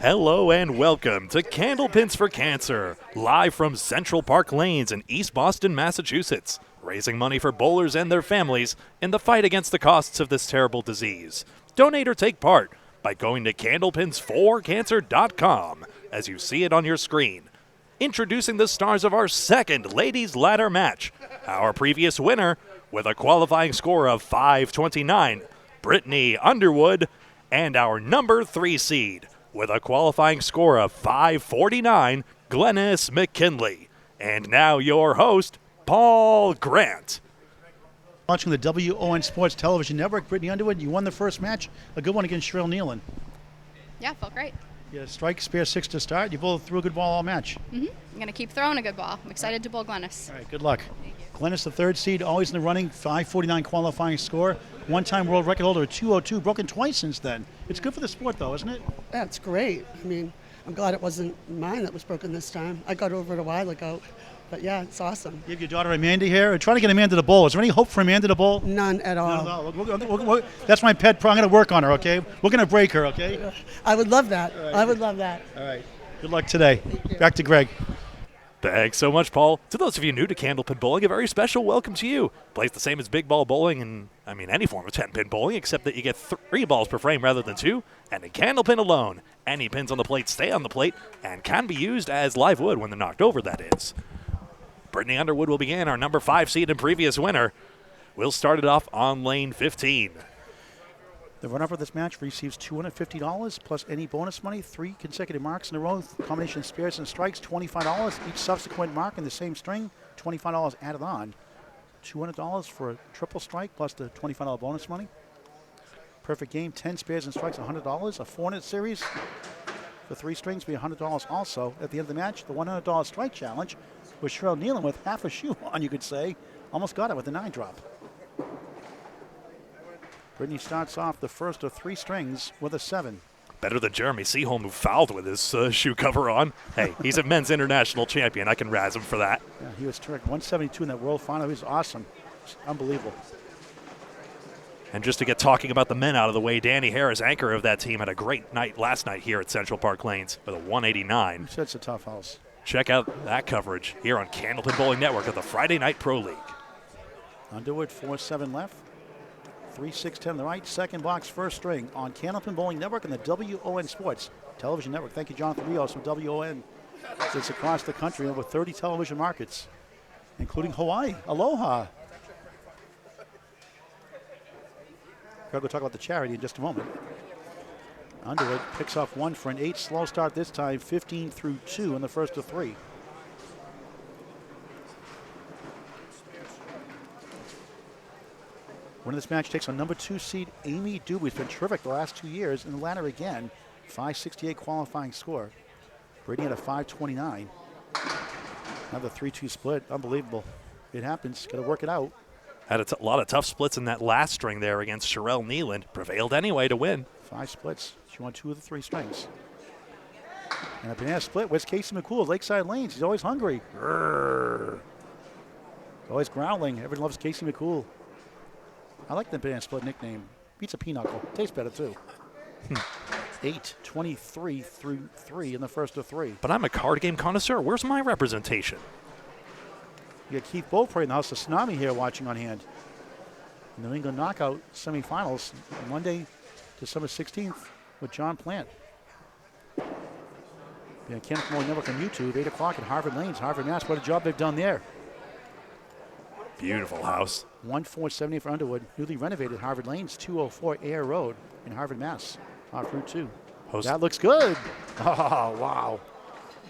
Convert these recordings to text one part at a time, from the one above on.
Hello and welcome to Candlepins for Cancer, live from Central Park Lanes in East Boston, Massachusetts, raising money for bowlers and their families in the fight against the costs of this terrible disease. Donate or take part by going to candlepinsforcancer.com as you see it on your screen. Introducing the stars of our second ladies ladder match. Our previous winner, with a qualifying score of 529, Brittany Underwood, and our number 3 seed, with a qualifying score of 549, Glennis McKinley. And now your host, Paul Grant. Watching the WON Sports Television Network, Brittany Underwood, you won the first match, a good one against Chyrel Kneeland. Yeah, felt great. You had a strike, spare 6 to start. You both threw a good ball all match. I'm going to keep throwing a good ball. I'm excited to bowl Glennis. All right, good luck. Glennis, the 3rd seed, always in the running, 549 qualifying score. One-time world record holder, 202, broken twice since then. It's good for the sport, though, isn't it? That's great. I mean, I'm glad it wasn't mine that was broken this time. I got over it a while ago. But, yeah, it's awesome. You have your daughter Amanda here. We're trying to get Amanda to bowl. Is there any hope for Amanda to bowl? None at all. None at all. That's my pet. I'm going to work on her, okay? We're going to break her, okay? I would love that. Right. I would love that. All right. Good luck today. Back to Greg. Thanks so much, Paul. To those of you new to Candlepin bowling, a very special welcome to you. Plays the same as big ball bowling and, any form of 10-pin bowling, except that you get 3 balls per frame rather than 2. And in Candlepin alone, any pins on the plate stay on the plate and can be used as live wood when they're knocked over, that is. Brittany Underwood will begin, our number 5 seed and previous winner. We'll start it off on lane 15. The runner for this match receives $250 plus any bonus money, 3 consecutive marks in a row, combination of spares and strikes, $25. Each subsequent mark in the same string, $25 added on. $200 for a triple strike plus the $25 bonus money. Perfect game, 10 spares and strikes, $100. A 400 series for 3 strings will be $100 also. At the end of the match, the $100 strike challenge with Chyrel Kneeland with half a shoe on, you could say. Almost got it with a 9 drop. Brittany starts off the first of 3 strings with a 7. Better than Jeremy Seaholm, who fouled with his shoe cover on. Hey, he's a men's international champion. I can razz him for that. Yeah, he was terrific. 172 in that world final. He was awesome. It's unbelievable. And just to get talking about the men out of the way, Danny Harris, anchor of that team, had a great night last night here at Central Park Lanes with a 189. He said it's a tough house. Check out that coverage here on Candlepin Bowling Network of the Friday Night Pro League. Underwood, 4-7 left. 3-6-10 the right. Second box, first string on Candlepin Bowling Network and the WON Sports Television Network. Thank you, Jonathan Rios from WON. It's across the country, over 30 television markets, including Hawaii. Aloha. We'll talk about the charity in just a moment. Underwood picks off 1 for an 8. Slow start this time, 15 through 2 in the first of 3. Winner of this match takes on number 2 seed Amy Dube, who's been terrific the last 2 years, in the ladder again. 568 qualifying score. Brittany had a 529. Another 3-2 split. Unbelievable. It happens. Got to work it out. Had a lot of tough splits in that last string there against Chyrel Kneeland. Prevailed anyway to win. 5 splits. She won 2 of the 3 strings. And a banana split. Where's Casey McCool? Lakeside Lanes. He's always hungry. Grrr. Always growling. Everyone loves Casey McCool. I like the banana split nickname. Beats a pinochle. Tastes better, too. 8-23 through 3 in the first of 3. But I'm a card game connoisseur. Where's my representation? You got Keith Beaupre in the house of Tsunami here watching on hand. New England Knockout semifinals Monday, December 16th with John Plant. Candlepin Bowling Network on YouTube, 8 o'clock at Harvard Lanes, Harvard, Mass. What a job they've done there. Beautiful house. 1470 for Underwood. Newly renovated Harvard Lanes, 204 Air Road in Harvard, Mass. Off Route 2. That looks good. Oh, wow.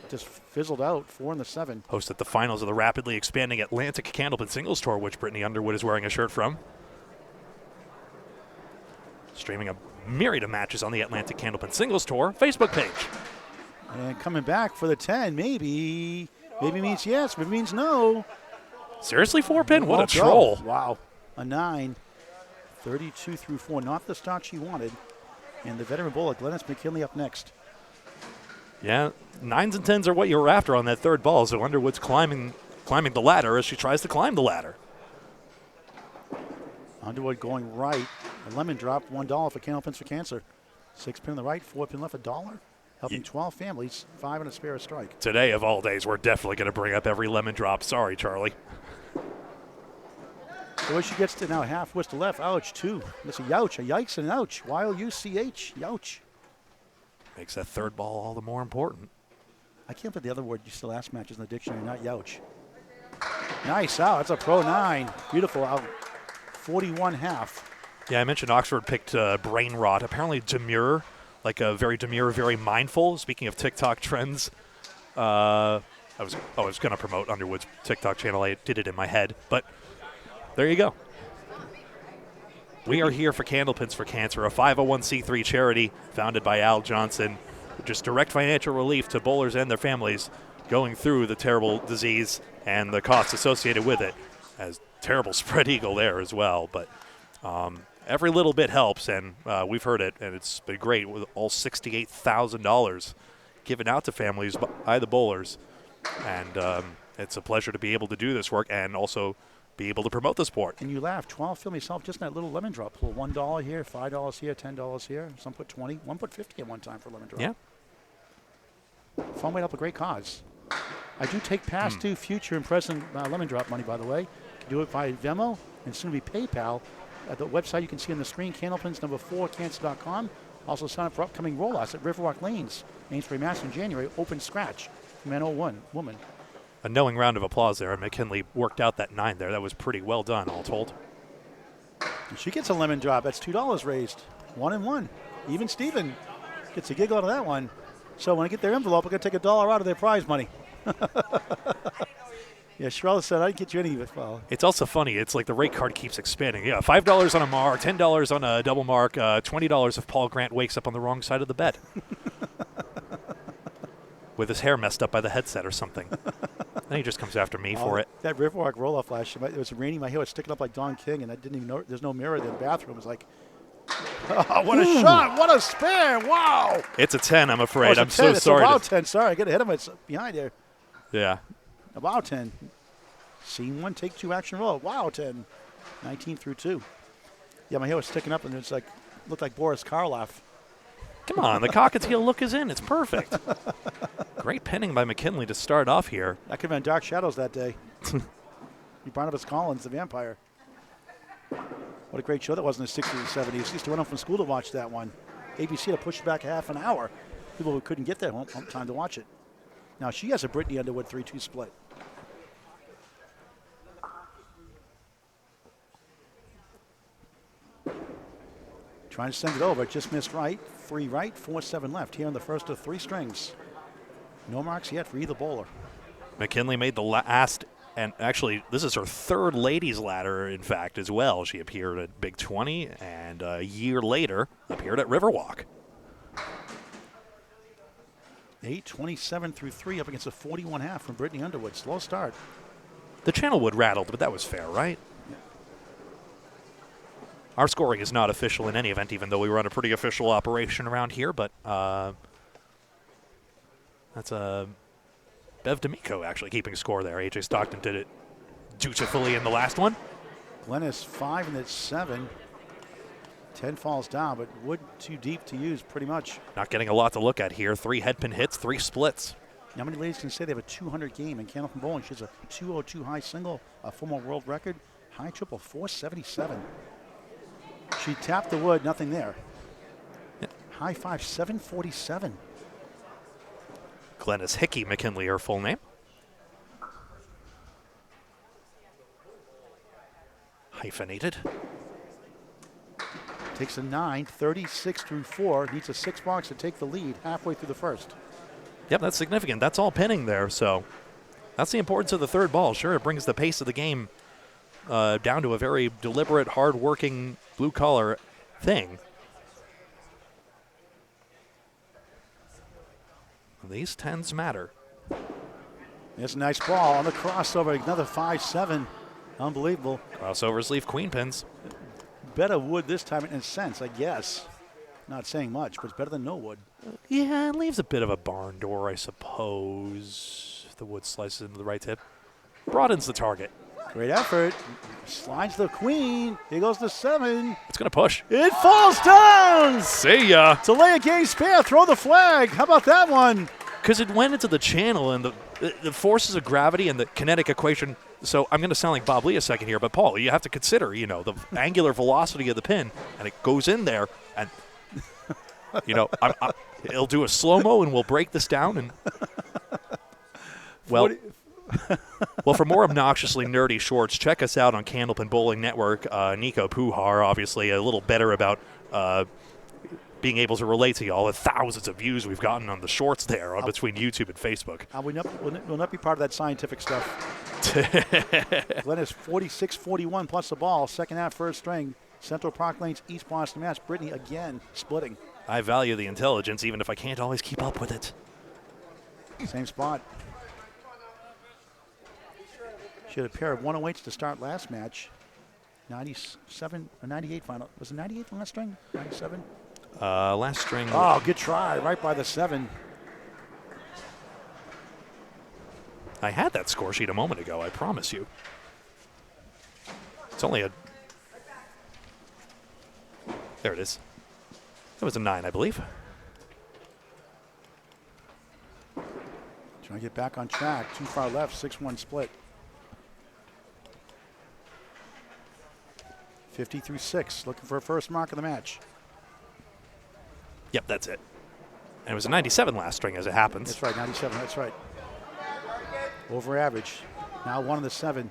Just fizzled out, 4 in the 7. Hosted the finals of the rapidly expanding Atlantic Candlepin Singles Tour, which Brittany Underwood is wearing a shirt from. Streaming a myriad of matches on the Atlantic Candlepin Singles Tour Facebook page. And coming back for the 10, maybe means yes, maybe means no. Seriously, 4-pin? What a troll. Wow. A 9, 32 through 4, not the start she wanted. And the veteran bowler, Glennis McKinley, up next. Yeah, 9s and 10s are what you were after on that 3rd ball, so Underwood's climbing the ladder as she tries to climb the ladder. Underwood going right. A lemon drop, $1 for Candlepins for Cancer. 6-pin on the right, 4-pin left, $1. helping 12 families, 5 and a spare strike. Today, of all days, we're definitely going to bring up every lemon drop. Sorry, Charlie. The way she gets to now half wrist to left. Ouch, 2. That's a youch, a yikes, and an ouch. Y-O-U-C-H, youch. Makes that third ball all the more important. I can't put the other word you still last match is in the dictionary, not youch. Nice out. That's a pro 9. Beautiful out. 41 half. Yeah, I mentioned Oxford picked brain rot. Apparently demure, like a very demure, very mindful. Speaking of TikTok trends, I was going to promote Underwood's TikTok channel. I did it in my head, but there you go. We are here for Candlepins for Cancer, a 501c3 charity founded by Al Johnson, just direct financial relief to bowlers and their families going through the terrible disease and the costs associated with it. As terrible spread eagle there as well, but every little bit helps, and we've heard it, and it's been great with all $68,000 given out to families by the bowlers, and it's a pleasure to be able to do this work and also be able to promote the sport. And you laugh. 12 film yourself just in that little lemon drop pool. $1 here, $5 here, $10 here. Some put 20. One put 50 at one time for lemon drop. Yeah. Fun way to help a great cause. I do take past due, future, and present lemon drop money, by the way. You can do it via Venmo and soon be PayPal. At the website you can see on the screen, candlepins4cancer.com. Also sign up for upcoming roll-outs at Riverwalk Lanes, Amesbury, Mass. in January. Open scratch. Man 01, woman. A knowing round of applause there, and McKinley worked out that 9 there. That was pretty well done, all told. And she gets a lemon drop. That's $2 raised. 1 and 1. Even Steven gets a giggle out of that one. So when I get their envelope, I'm going to take $1 out of their prize money. Yeah, Chyrel said, I didn't get you any of it. Well, it's also funny. It's like the rate card keeps expanding. Yeah, $5 on a mark, $10 on a double mark, $20 if Paul Grant wakes up on the wrong side of the bed. With his hair messed up by the headset or something. Then he just comes after me for it. That Riverwalk roll-off last year, it was raining. My hair was sticking up like Don King, and I didn't even know there's no mirror in the bathroom. It was like, oh, what a shot. What a spare. Wow. It's a 10, I'm afraid. Oh, I'm so sorry. It's about 10. Sorry, I get ahead of it. It's behind there. Yeah. About 10. Scene 1, take 2, action roll. Wow, 10. 19 through 2. Yeah, my hair was sticking up, and it's like, looked like Boris Karloff. Come on, the cockatiel look is in. It's perfect. Great pinning by McKinley to start off here. That could have been Dark Shadows that day. Barnabas Collins, the vampire. What a great show that was in the 60s and 70s. Used to run home from school to watch that one. ABC had to push it back half an hour. People who couldn't get there home time to watch it. Now she has a Brittany Underwood 3-2 split. Trying to send it over, just missed right. 3 right, 4-7 left here on the first of 3 strings. No marks yet for either bowler. McKinley made the last, and actually this is her 3rd ladies ladder, in fact, as well. She appeared at Big 20, and a year later appeared at Riverwalk. 8:27 through 3 up against a 41 half from Brittany Underwood. Slow start. The channel wood rattled, but that was fair, right? Yeah. Our scoring is not official in any event, even though we run a pretty official operation around here, but that's Bev D'Amico actually keeping score there. AJ Stockton did it dutifully in the last one. Glennis 5 and it's 7. 10 falls down, but wood too deep to use pretty much. Not getting a lot to look at here. 3 headpin hits, 3 splits. How many ladies can say they have a 200 game in Candlepin bowling? She has a 202 high single, a former world record, high triple 477. She tapped the wood, nothing there. Yep. High 5 747. Glennis Hickey McKinley, her full name. Hyphenated. Takes a 9, 36 through 4. Needs a 6 box to take the lead halfway through the first. Yep, that's significant. That's all pinning there, so that's the importance of the 3rd ball. Sure, it brings the pace of the game down to a very deliberate, hard-working, blue-collar thing. These 10s matter. There's a nice ball on the crossover. Another 5-7. Unbelievable. Crossovers leave queen pins. Better wood this time in a sense, I guess. Not saying much, but it's better than no wood. Yeah, it leaves a bit of a barn door, I suppose. If the wood slices into the right tip. Broadens the target. Great effort. Slides the queen. Here goes the 7. It's going to push. It falls down. See ya. To lay a game spare, throw the flag. How about that one? Because it went into the channel, and the forces of gravity and the kinetic equation. So I'm going to sound like Bob Lee a second here, but Paul, you have to consider, the angular velocity of the pin, and it goes in there, and it'll do a slow-mo, and we'll break this down, and well. Well, for more obnoxiously nerdy shorts, check us out on Candlepin Bowling Network. Nico Puhar, obviously, a little better about being able to relate to y'all. The thousands of views we've gotten on the shorts there between YouTube and Facebook. We'll not be part of that scientific stuff. Glennis 46-41 plus the ball. Second half, first string. Central Park Lane's East Boston match. Brittany again splitting. I value the intelligence, even if I can't always keep up with it. Same spot. She had a pair of 108s to start last match. 97 or 98 final. Was it 98 last string? 97? Last string. Oh, good try. Right by the 7. I had that score sheet a moment ago, I promise you. It's only a... There it is. It was a 9, I believe. Trying to get back on track. Too far left. 6-1 split. 50-6. Looking for a first mark of the match. Yep, that's it. And it was a 97 last string, as it happens. That's right, 97. That's right. Over average. Now 1 of the 7.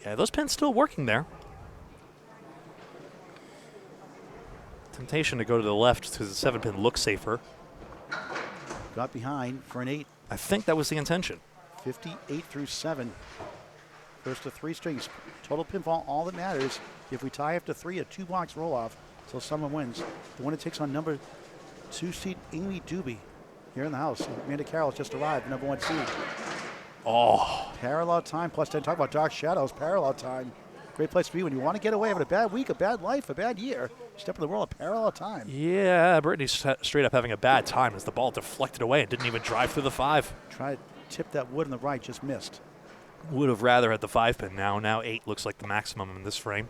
Yeah, those pins still working there. Temptation to go to the left because the 7-pin looks safer. Got behind for an 8. I think that was the intention. 58-7. First to 3 strings. Total pinfall, all that matters. If we tie after 3, a 2-box roll-off, so someone wins. The winner takes on number 2 seed Amy Dube here in the house. Amanda Carroll just arrived, number 1 seed. Oh. Parallel time plus 10. Talk about dark shadows. Parallel time. Great place to be when you want to get away, having a bad week, a bad life, a bad year. Step in the world of parallel time. Yeah, Brittany's straight up having a bad time as the ball deflected away and didn't even drive through the 5. Try to tip that wood on the right, just missed. Would have rather had the 5-pin now. Now 8 looks like the maximum in this frame.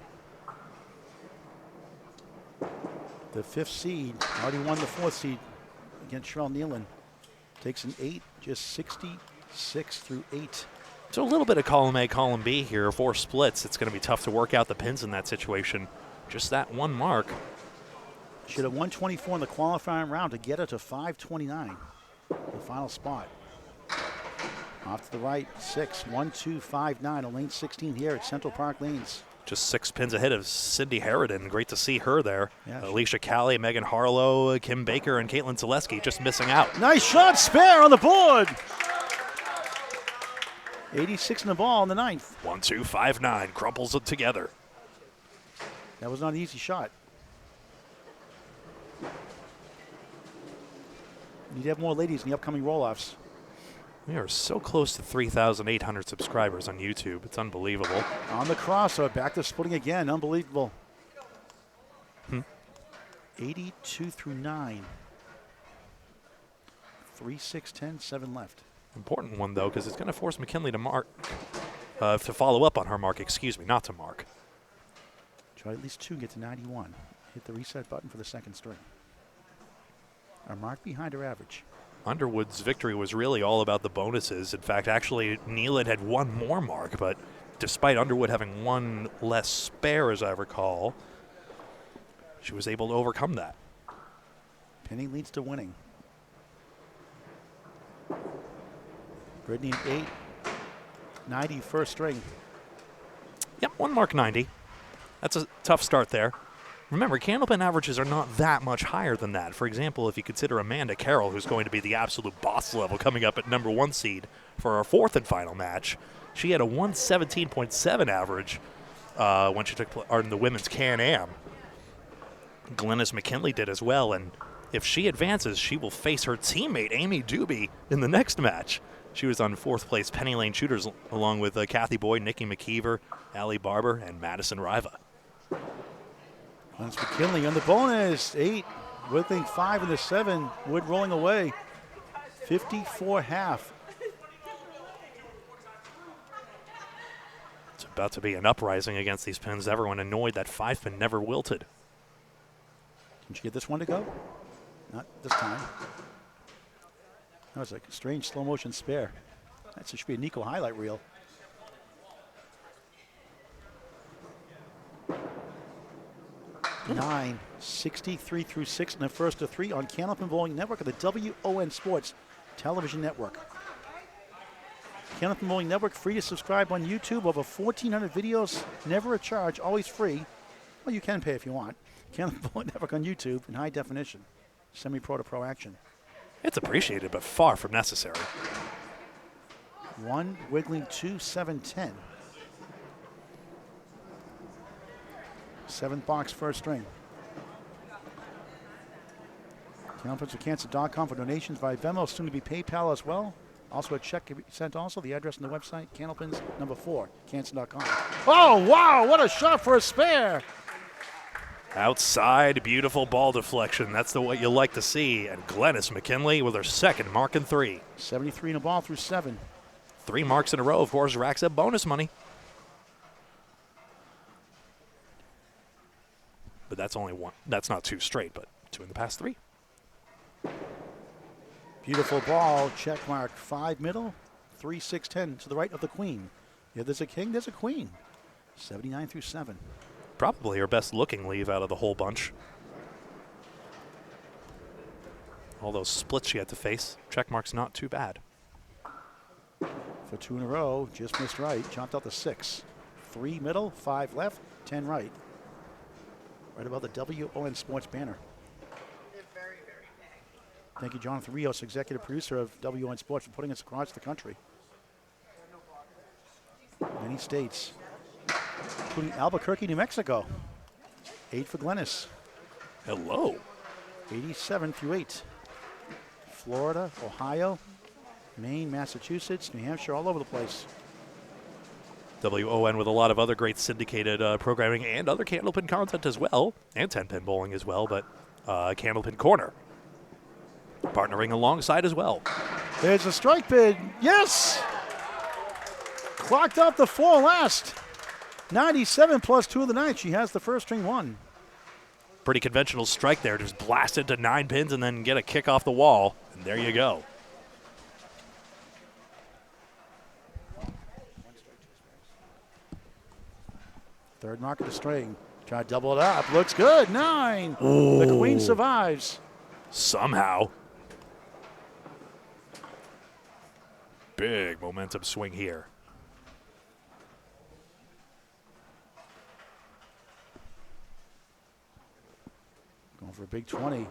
The 5th seed already won the 4th seed against Chyrel Kneeland. Takes an 8, just 66-8. So a little bit of column A, column B here, 4 splits. It's going to be tough to work out the pins in that situation. Just that 1 mark. Should have 124 in the qualifying round to get her to 529. The final spot. Off to the right, 6, 1, 2, 5, 9 on lane 16 here at Central Park Lanes. Just 6 pins ahead of Cindy Harridan. Great to see her there. Yeah, Alicia Callie, Megan Harlow, Kim Baker, and Caitlin Zaleski just missing out. Nice shot, spare on the board. 86 in the ball in the 9th. 1, 2, 5, 9. Crumples it together. That was not an easy shot. Need to have more ladies in the upcoming roll-offs. We are so close to 3,800 subscribers on YouTube. It's unbelievable. On the crossover, back to splitting again. Unbelievable. 82-9. 3, 6, 10, 7 left. Important one, though, because it's going to force McKinley to mark, to follow up on her mark, excuse me, not to mark. Try at least 2, get to 91. Hit the reset button for the 2nd string. Our mark behind her average. Underwood's victory was really all about the bonuses. In fact, actually, Kneeland had 1 more mark, but despite Underwood having 1 less spare, as I recall, she was able to overcome that. Pinning leads to winning. Brittany 8, 90 first string. Yep, 1 mark 90. That's a tough start there. Remember, Candlepin averages are not that much higher than that. For example, if you consider Amanda Carroll, who's going to be the absolute boss level coming up at number 1 seed for our 4th and final match, she had a 117.7 average when she took part in the women's Can-Am. Glennis McKinley did as well, and if she advances, she will face her teammate, Amy Dube, in the next match. She was on 4th place Penny Lane Shooters along with Kathy Boyd, Nikki McKeever, Allie Barber, and Madison Riva. Glennis McKinley on the bonus. 8. Wood thing 5 in the 7. Wood rolling away. 54 half. It's a About to be an uprising against these pins. Everyone annoyed that 5-pin never wilted. Did you get this one to go? Not this time. That was a strange slow motion spare. That should be a Nico highlight reel. Nine, 63 through 6 in the first of 3 on Candlepin Bowling Network of the WON Sports Television Network. Candlepin Bowling Network, free to subscribe on YouTube. Over 1,400 videos, never a charge, always free. Well, you can pay if you want. Candlepin Bowling Network on YouTube in high definition. Semi-pro to pro action. It's appreciated, but far from necessary. 1, wiggling 2, 7, 10. 7th box, first string. Candlepins4Cancer.com for donations via Venmo, soon to be PayPal as well. Also a check can be sent also. The address on the website, Candlepins number 4, Cancer.com. Oh, wow, what a shot for a spare. Outside, beautiful ball deflection. That's what you like to see. And Glennis McKinley with her second mark in 3. 73 in a ball through 7. 3 marks in a row, of course, racks up bonus money. But that's only 1. That's not 2 straight, but 2 in the past 3. Beautiful ball, check mark. 5 middle, 3, 6, 10 to the right of the queen. Yeah, there's a king, there's a queen. 79 through 7. Probably her best looking leave out of the whole bunch. All those splits she had to face. Check mark's not too bad. For 2 in a row, just missed right. Jumped out to 6. 3 middle, 5 left, 10 right. Right above the WON Sports banner. Thank you, Jonathan Rios, executive producer of WON Sports, for putting us across the country. Many states, including Albuquerque, New Mexico. 8 for Glennis. Hello. 87 through 8. Florida, Ohio, Maine, Massachusetts, New Hampshire, all over the place. WON with a lot of other great syndicated programming and other Candlepin content as well, and 10-pin bowling as well, but Candlepin Corner partnering alongside as well. There's a strike bid. Yes! Clocked up the 4 last. 97 plus 2 of the night. She has the first string 1. Pretty conventional strike there. Just blast into 9 pins and then get a kick off the wall. And there you go. Third mark of the string. Try to double it up. Looks good. 9. Ooh. The queen survives. Somehow. Big momentum swing here. Going for a big 20.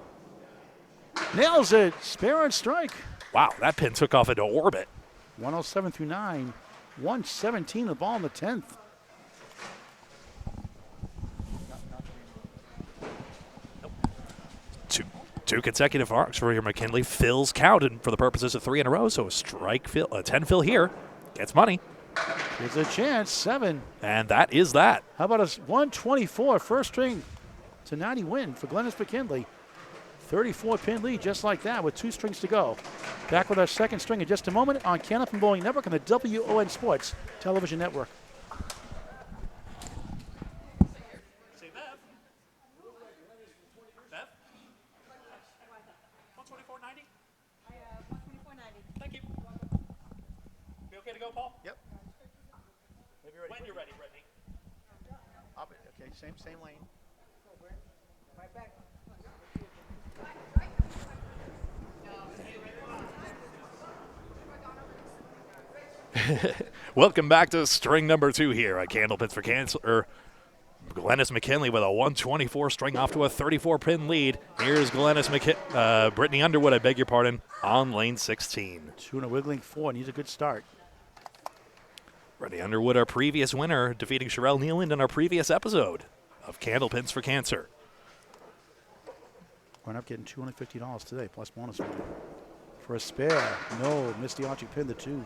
Nails it. Spare and strike. Wow, that pin took off into orbit. 107 through 9. 117 the ball in the 10th. Two consecutive arcs for your McKinley. Phil's counted for the purposes of 3 in a row, so a strike fill, a 10 fill here. Gets money. There's a chance. 7. And that is that. How about a 124 first string to 90 win for Glennis McKinley. 34 pin lead just like that with 2 strings to go. Back with our second string in just a moment on Candlepin Bowling Network and the WON Sports Television Network. Thank you. Be okay to go, Paul? Yep. When you're ready, Brittany. Okay, same lane. Right back. Welcome back to string number 2 here at Candlepins for Cancer. Glennis McKinley with a 124 string off to a 34 pin lead. Here's Brittany Underwood, I beg your pardon, on lane 16. 2 and a wiggling 4. Needs a good start. Brittany Underwood, our previous winner, defeating Chyrel Kneeland in our previous episode of Candlepins for Cancer. We're up getting $250 today, plus bonus money. For a spare, no, missed the arching pin, the 2.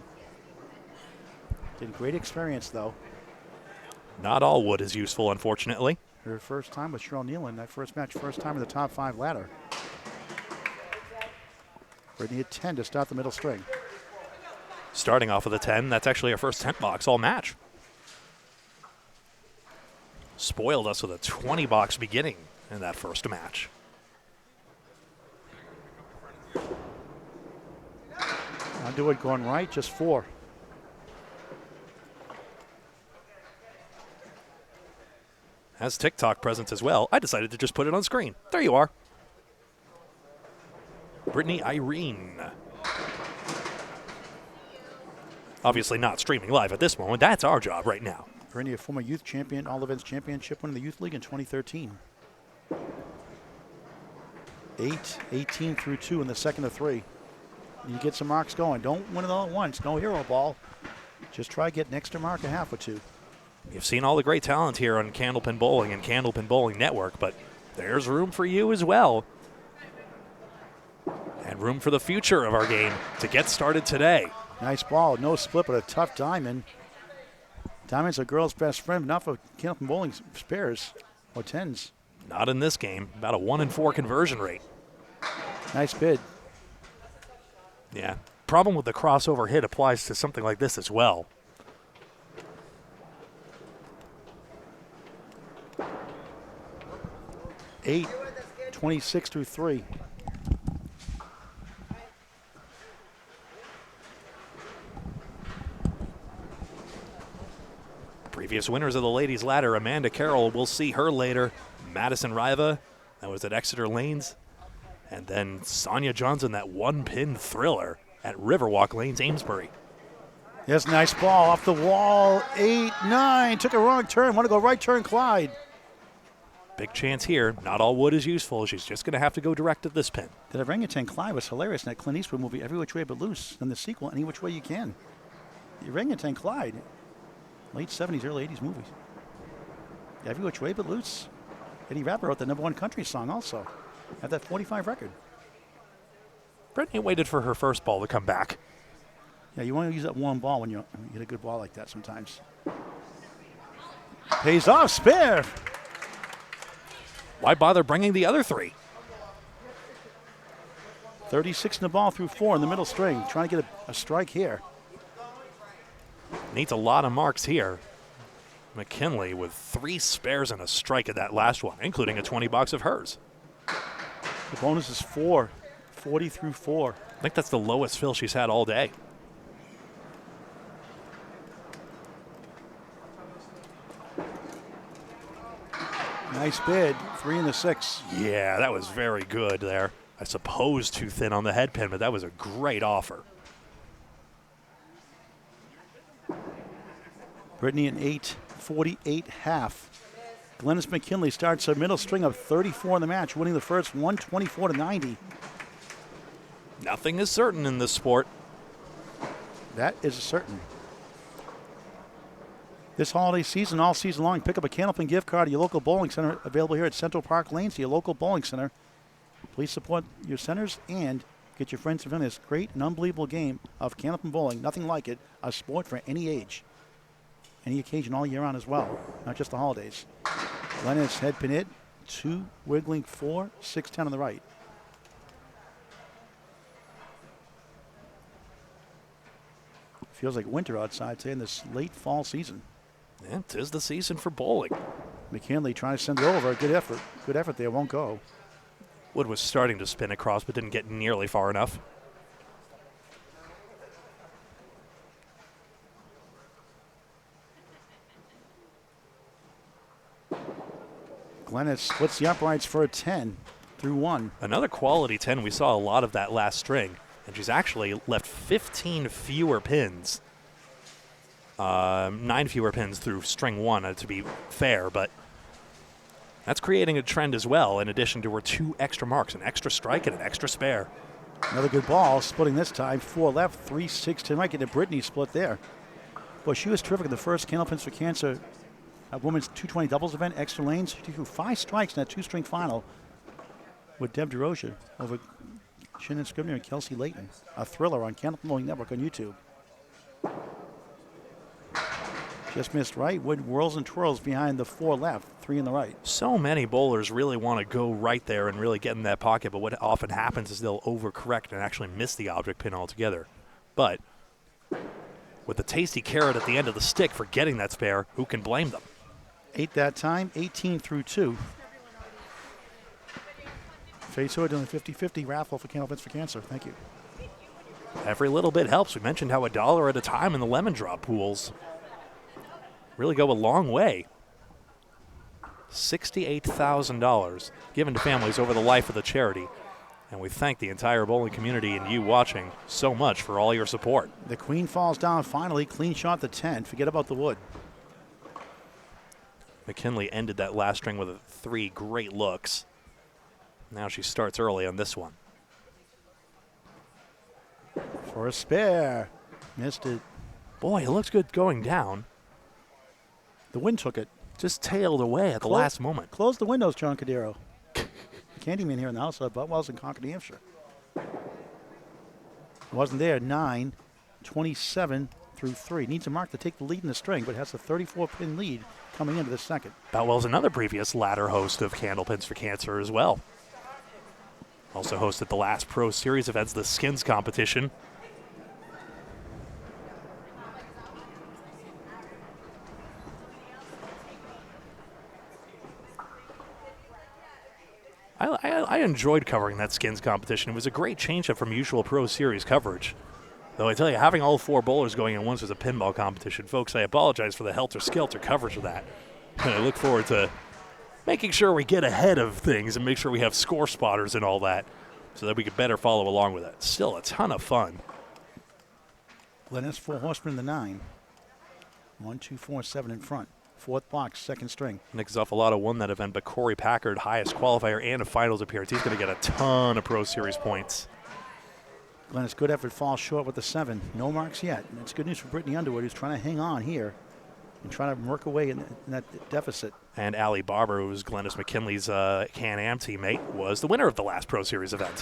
Did great experience, though. Not all wood is useful, unfortunately. Her first time with Chyrel Kneeland, that first match, first time in the top 5 ladder. Brittany at 10 to start the middle string. Starting off with a 10, that's actually our first 10 box all match. spoiled us with a 20-box beginning in that first match. Underwood going right, just 4. Has TikTok presence as well. I decided to just put it on screen. There you are. Brittany Irene. Obviously not streaming live at this moment. That's our job right now. Brittany, a former youth champion, all events championship winner in the youth league in 2013. 18 through 2 in the second of 3. You get some marks going. Don't win it all at once. No hero ball. Just try to get an extra mark, a half or 2. You've seen all the great talent here on Candlepin Bowling and Candlepin Bowling Network, but there's room for you as well. And room for the future of our game to get started today. Nice ball. No split, but a tough diamond. Diamond's a girl's best friend, not for Candlepin Bowling spares or 10s. Not in this game. About a 1 in 4 conversion rate. Nice bid. Yeah. Problem with the crossover hit applies to something like this as well. Eight, 26 through 3. Previous winners of the ladies' ladder, Amanda Carroll, we'll see her later. Madison Riva, that was at Exeter Lanes. And then Sonia Johnson, that one-pin thriller at Riverwalk Lanes, Amesbury. Yes, nice ball off the wall. 8-9. Took a wrong turn. Want to go right turn, Clyde. Big chance here. Not all wood is useful. She's just going to have to go direct at this pin. That orangutan Clyde was hilarious in that Clint Eastwood movie, Every Which Way But Loose. And the sequel, Any Which Way You Can. The orangutan Clyde. Late 70s, early 80s movies. Every Which Way But Loose. Eddie Rapper wrote the #1 country song also. Had that 45 record. Brittany waited for her first ball to come back. Yeah, you want to use that warm ball when you hit a good ball like that sometimes. Pays off, spare. Why bother bringing the other 3? 36 in the ball through 4 in the middle string. Trying to get a strike here. Needs a lot of marks here. McKinley with 3 spares and a strike at that last one, including a 20 box of hers. The bonus is 4, 40 through 4. I think that's the lowest fill she's had all day. Nice bid, 3 in the 6. Yeah, that was very good there. I suppose too thin on the head pin, but that was a great offer. Brittany an 8-48 half. Glennis McKinley starts a middle string of 34 in the match, winning the first 124-90. Nothing is certain in this sport. That is certain. This holiday season, all season long, pick up a Candlepin gift card at your local bowling center, available here at Central Park Lanes, your local bowling center. Please support your centers and get your friends to win this great and unbelievable game of Candlepin bowling. Nothing like it. A sport for any age, any occasion all year round as well, not just the holidays. Glennis head pin it, 2 wiggling 4, 6-10 on the right. Feels like winter outside today in this late fall season. Yeah, 'tis the season for bowling. McKinley trying to send it over. Good effort. Good effort there. Won't go. Wood was starting to spin across, but didn't get nearly far enough. Glennis splits the uprights for a 10 through 1. Another quality 10. We saw a lot of that last string, and she's actually left 15 fewer pins. 9 fewer pins through string 1, to be fair, but that's creating a trend as well, in addition to her 2 extra marks, an extra strike and an extra spare. Another good ball, splitting this time. 4 left, 3, 6, 10 right. Getting a Brittany split there. Boy, she was terrific in the first Candlepins for Cancer women's 220 doubles event, Exeter Lanes. She threw 5 strikes in that 2-string final with Deb DeRosia over Shannon Scribner and Kelsey Layton. A thriller on Candlepin Bowling Network on YouTube. Just missed right. Wood whirls and twirls behind the 4 left, 3 in the right. So many bowlers really want to go right there and really get in that pocket, but what often happens is they'll overcorrect and actually miss the object pin altogether. But with the tasty carrot at the end of the stick for getting that spare, who can blame them? 8 that time, 18 through 2. Face Hood doing the 50-50 raffle for Candlepins for Cancer. Thank you. Every little bit helps. We mentioned how $1 at a time in the lemon drop pools really go a long way. $68,000 given to families over the life of the charity. And we thank the entire bowling community and you watching so much for all your support. The queen falls down finally. Clean shot the 10. Forget about the wood. McKinley ended that last string with 3 great looks. Now she starts early on this one. For a spare. Missed it. Boy, it looks good going down. The wind took it. Just tailed away at the last moment. Close the windows, John Cadero. Candyman here in the house of Butwell's in Concord, New Hampshire. Wasn't there. 9, 27 through 3. Needs a mark to take the lead in the string, but has a 34-pin lead coming into the second. Boutwell's another previous ladder host of Candlepins for Cancer as well. Also hosted the last Pro Series events, the Skins competition. I enjoyed covering that Skins competition. It was a great change-up from usual Pro Series coverage. Though I tell you, having all 4 bowlers going at once was a pinball competition. Folks, I apologize for the helter-skelter coverage of that. And I look forward to making sure we get ahead of things and make sure we have score spotters and all that so that we could better follow along with it. Still a ton of fun. Glennis 4 horsemen in the 9. 1, 2, 4, 7 in front. 4th box, second string. Nick Zuffalato won that event, but Corey Packard, highest qualifier and a finals appearance. He's going to get a ton of Pro Series points. Glennis, good effort, falls short with the 7. No marks yet. And it's good news for Brittany Underwood, who's trying to hang on here and trying to work away in that deficit. And Allie Barber, who was Glennis McKinley's Can-Am teammate, was the winner of the last Pro Series event.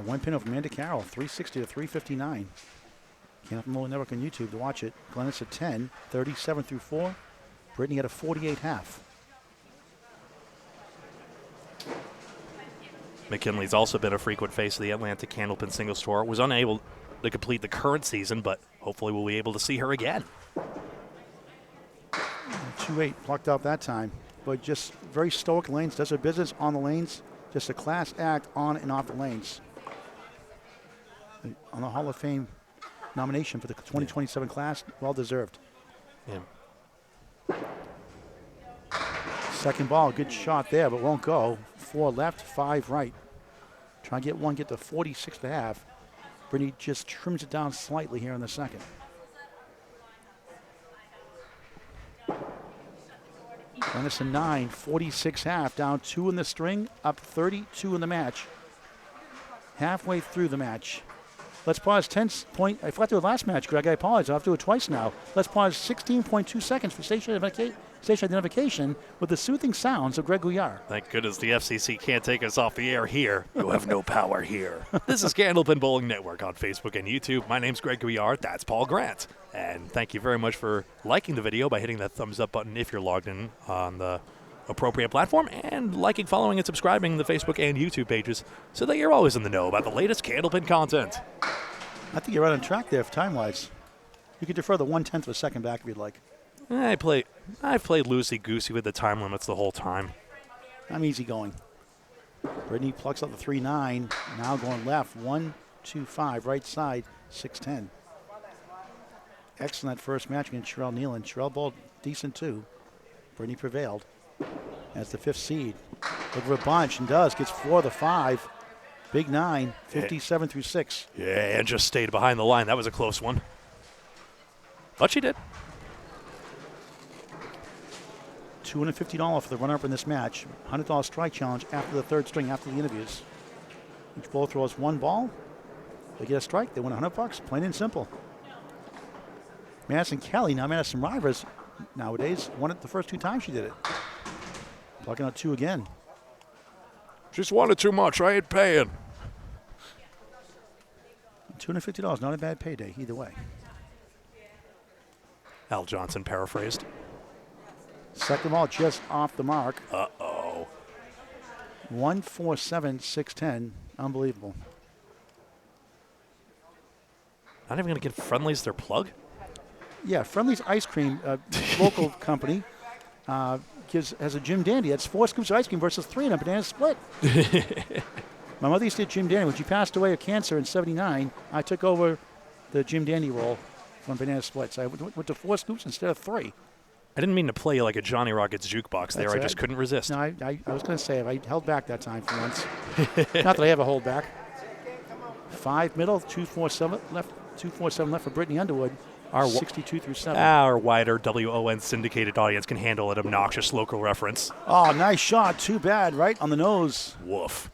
One pin of Amanda Carroll, 360 to 359. Candlepin Bowling Network on YouTube to watch it. Glennis at 10, 37 through 4. Brittany at a 48 half. McKinley's also been a frequent face of the Atlantic Candlepin Singles Tour. Was unable to complete the current season, but hopefully we'll be able to see her again. 2-8 plucked out that time, but just very stoic lanes, does her business on the lanes, just a class act on and off the lanes. On the Hall of Fame nomination for the 2027 class, well deserved. Yeah. Second ball, good shot there, but won't go. 4 left, 5 right. Try to get one, get to 46 and a half. Brittany just trims it down slightly here in the second. Glennis a 9, 46 half, down 2 in the string, up 32 in the match. Halfway through the match. Let's pause 10 point. I forgot to do it last match, Greg. I apologize. I'll have to do it twice now. Let's pause 16.2 seconds for station identification with the soothing sounds of Greg Gouillart. Thank goodness the FCC can't take us off the air here. You have no power here. This is Candlepin Bowling Network on Facebook and YouTube. My name's Greg Gouillart. That's Paul Grant. And thank you very much for liking the video by hitting that thumbs up button if you're logged in on the appropriate platform, and liking, following, and subscribing the Facebook and YouTube pages so that you're always in the know about the latest Candlepin content. I think you're right on track there time-wise. You could defer the 1/10 of a second back if you'd like. I've played loosey-goosey with the time limits the whole time. I'm easy going. Brittany plucks out the 3-9, now going left, 1, 2, 5, right side, 6-10. Excellent first match against Chyrel Kneeland. Chyrel bowled decent too. Brittany prevailed as the 5th seed. Look for a bunch and does, gets 4 of the 5. Big 9, 57 through 6. Yeah, and just stayed behind the line. That was a close one. But she did. $250 for the runner-up in this match. $100 strike challenge after the 3rd string, after the interviews. Each bowler throws 1 ball. They get a strike. They win $100, plain and simple. Madison Kelly, now Madison Rivers, nowadays, won it the first 2 times she did it. Plucking out 2 again. Just wanted too much. I ain't paying. $250, not a bad payday either way. Al Johnson paraphrased. Second ball just off the mark. Uh-oh. 147, 610. Unbelievable. Not even going to give Friendly's their plug? Yeah, Friendly's Ice Cream, local company. has a Jim Dandy. That's 4 scoops of ice cream versus 3 in a banana split. My mother used to get Jim Dandy. When she passed away of cancer in '79, I took over the Jim Dandy role from banana splits. I went to 4 scoops instead of 3. I didn't mean to play you like a Johnny Rockets jukebox there. I just couldn't resist. No, I was going to say, I held back that time for once. Not that I ever hold back. 5 middle, 247 left. 247 left for Brittany Underwood. 62 through 7. Our wider WON syndicated audience can handle an obnoxious local reference. Oh, nice shot. Too bad. Right on the nose. Woof.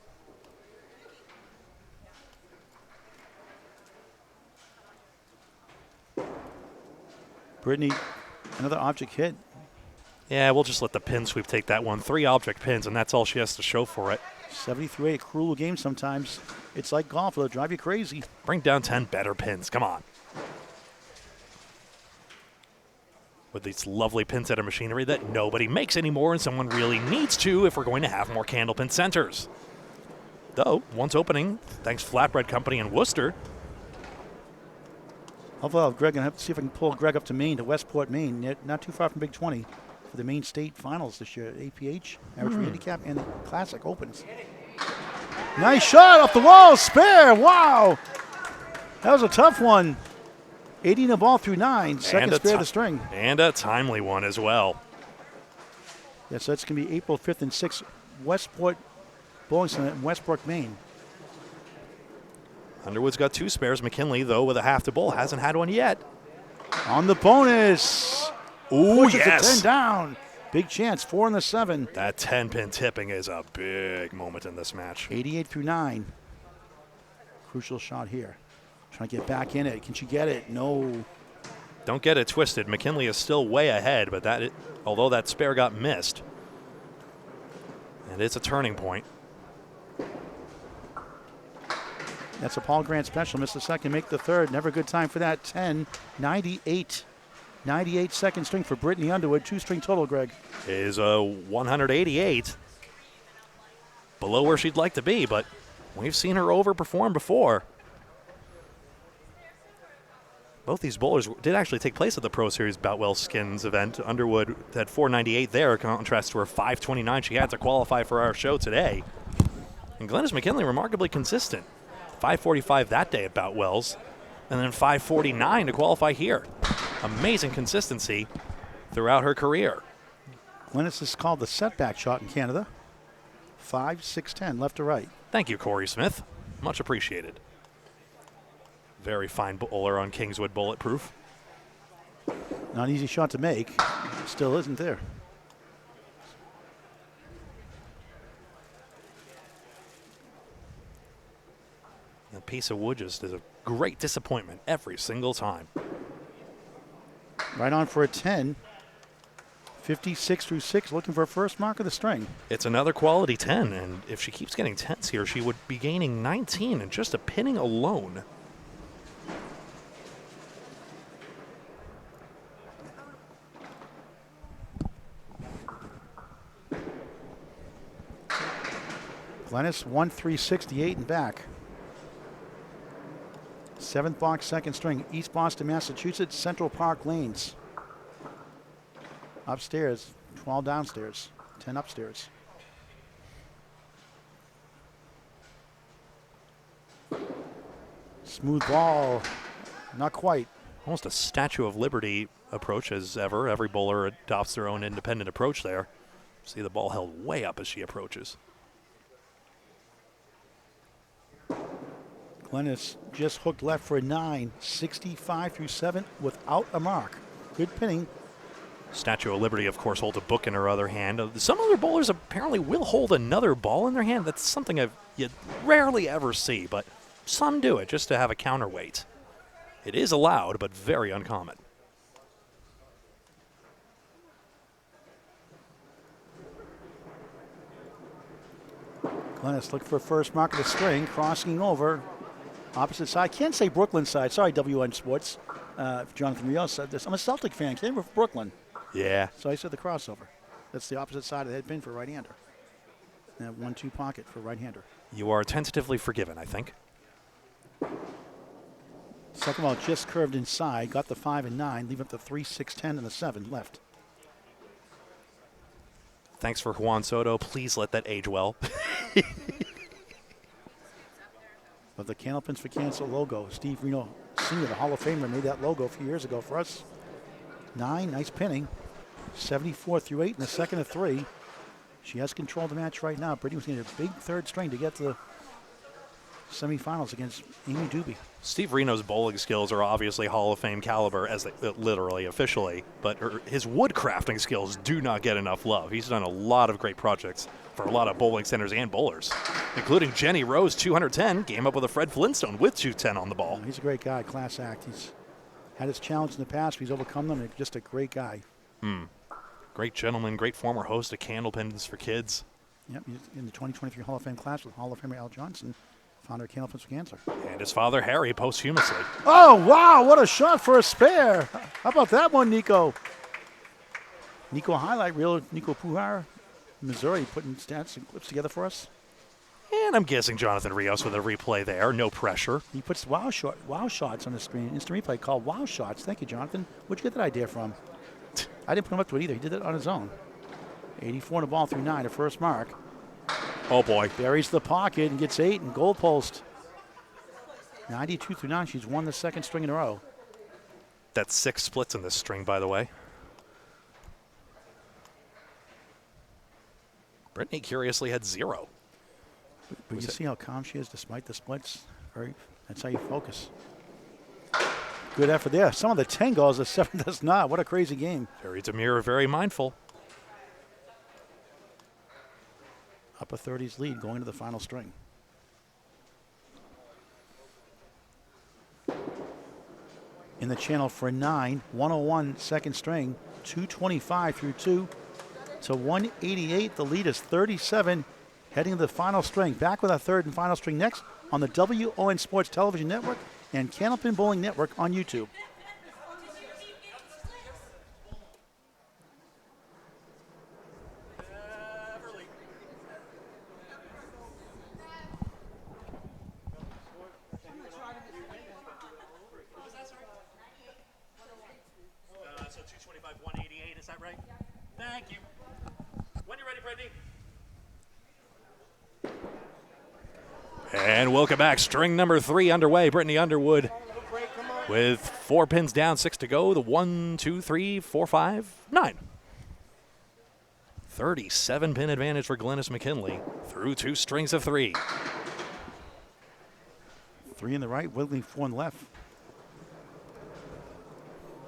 Brittany, another object hit. Yeah, we'll just let the pin sweep take that one. 3 object pins, and that's all she has to show for it. 73, a cruel game sometimes. It's like golf. It'll drive you crazy. Bring down 10 better pins. Come on. With these lovely pin setter machinery that nobody makes anymore, and someone really needs to if we're going to have more Candlepin centers. Though, once opening, thanks Flatbread Company in Worcester. I'll Greg, and have to see if I can pull Greg up to Maine, to Westport, Maine, not too far from Big 20 for the Maine State Finals this year. APH, Average Handicap, and the Classic Opens. Nice shot off the wall, spare, wow. That was a tough one. 80 in the ball through 9, second spare of the string. And a timely one as well. Yeah, so that's going to be April 5th and 6th, Westport Bowling Center in Westbrook, Maine. Underwood's got 2 spares. McKinley, though, with a half to bowl, hasn't had one yet. On the bonus. Ooh, Pushes yes. the 10 down. Big chance, 4 in the 7. That 10-pin tipping is a big moment in this match. 88 through 9. Crucial shot here. Trying to get back in it. Can she get it? No. Don't get it twisted. McKinley is still way ahead, but although that spare got missed, and it's a turning point. That's a Paul Grant special. Missed the second, make the third. Never a good time for that. 10, 98. 98 second string for Brittany Underwood. 2-string total, Greg. Is a 188. Below where she'd like to be, but we've seen her overperform before. Both these bowlers did actually take place at the Pro Series Boutwell Skins event. Underwood had 498 there, in contrast to her 529 she had to qualify for our show today. And Glennis McKinley remarkably consistent. 545 that day at Boutwell's, and then 549 to qualify here. Amazing consistency throughout her career. Glennis is called the setback shot in Canada. 5, 6, 10, left to right. Thank you, Corey Smith. Much appreciated. Very fine bowler on Kingswood Bulletproof. Not an easy shot to make. Still isn't there. A piece of wood just is a great disappointment every single time. Right on for a 10. 56 through 6, looking for a first mark of the string. It's another quality 10, and if she keeps getting 10s here, she would be gaining 19 in just a pinning alone. Glennis 1-368 and back. 7th box, second string, East Boston, Massachusetts, Central Park Lanes. Upstairs, 12 downstairs, 10 upstairs. Smooth ball, not quite. Almost a Statue of Liberty approach as ever. Every bowler adopts their own independent approach there. See the ball held way up as she approaches. Glennis just hooked left for a 9, 65 through 7 without a mark. Good pinning. Statue of Liberty, of course, holds a book in her other hand. Some other bowlers apparently will hold another ball in their hand. That's something you rarely ever see, but some do it just to have a counterweight. It is allowed, but very uncommon. Glennis looking for first mark of the string, crossing over. Opposite side. Can't say Brooklyn side. Sorry, WN Sports. Jonathan Rios said this. I'm a Celtic fan. Came from Brooklyn. Yeah. So I said the crossover. That's the opposite side of the head pin for right-hander. And 1-2 pocket for right-hander. You are tentatively forgiven, I think. Second ball just curved inside. Got the 5 and 9. Leave up the 3, 6, 10, and the 7 left. Thanks for Juan Soto. Please let that age well. But the Candlepins for Cancer logo, Steve Reno Sr., the Hall of Famer, made that logo a few years ago for us. 9, nice pinning. 74-8 in the second of 3. She has control of the match right now. Brittany was going to need a big third string to get to the semifinals against Amy Dube. Steve Reno's bowling skills are obviously Hall of Fame caliber, as literally, officially, but his woodcrafting skills do not get enough love. He's done a lot of great projects for a lot of bowling centers and bowlers, including Jenny Rose, 210, game up with a Fred Flintstone with 210 on the ball. He's a great guy, class act. He's had his challenge in the past, but he's overcome them, and just a great guy. Great gentleman, great former host of Candlepins for Kids. Yep, he's in the 2023 Hall of Fame class with Hall of Famer Al Johnson, founder of Candlepins for Cancer. And his father, Harry, posthumously. Oh, wow, what a shot for a spare. How about that one, Nico? Nico highlight reel, Nico Pujar, Missouri, putting stats and clips together for us. And I'm guessing Jonathan Rios with a replay there, no pressure. He puts wow shots on the screen, instant replay called Wow Shots. Thank you, Jonathan. Where'd you get that idea from? I didn't put him up to it either. He did it on his own. 84 on the ball through 9, a first mark. Oh, boy. Buries the pocket and gets 8 and goal post. 92 through 9. She's won the second string in a row. That's 6 splits in this string, by the way. Brittany curiously had 0. But you see how calm she is despite the splits? That's how you focus. Good effort there. Some of the 10 goals, the 7 does not. What a crazy game. Very demure, very mindful. Upper 30s lead going to the final string. In the channel for 9, 101 second string, 225 through 2 to 188. The lead is 37, heading to the final string. Back with our third and final string next on the WON Sports Television Network and Candlepin Bowling Network on YouTube. So 225, 188, is that right? Thank you. When you're ready, Brittany. And welcome back. String number 3 underway. Brittany Underwood with 4 pins down, 6 to go. The 1, 2, 3, 4, 5, 9. 37 pin advantage for Glennis McKinley through 2 strings of 3. 3 in the right, wiggling 4 in the left.